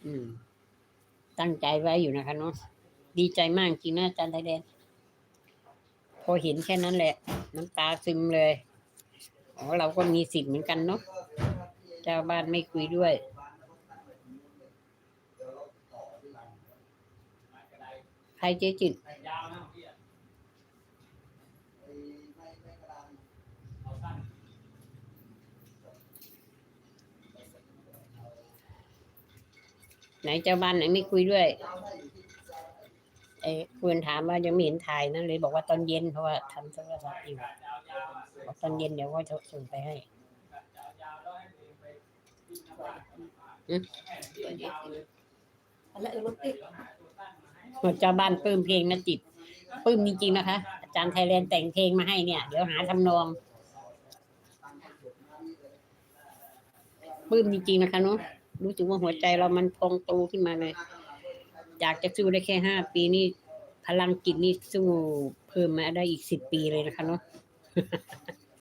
อืมตั้งใจไว้อยู่นะคะเนาะดีใจมากจริงนะอาจารย์ไทยแลนด์พอเห็นแค่นั้นแหละน้ำตาซึมเลยอ๋อเราก็มีสิทธิ์เหมือนกันเนาะเจ้าบ้านไม่คุยด้วยใครเจ๊จิตไหนเจ้าบ้านไหนไม่คุยด้วยควรถามว่ายังไม่เห็นถ่ายนั่นเลยบอกว่าตอนเย็นเพราะว่าทำโทรศัพท์อยู่บอกตอนเย็นเดี๋ยวก็จะส่งไปให้เจ้าบ้านปลื้มเพลงนะจิตปลื้มจริงๆนะคะอาจารย์ไทยแลนด์แต่งเพลงมาให้เนี่ยเดี๋ยวหาทำนองปลื้มจริงๆนะคะเนาะรู้สึกว่าหัวใจเรามันพองโตขึ้นมาเลยจากจะสู้ได้แค่5 ปีนี่พลังจิตนี่สู้เพิ่มมาได้อีก10 ปีเลยนะคะเนาะ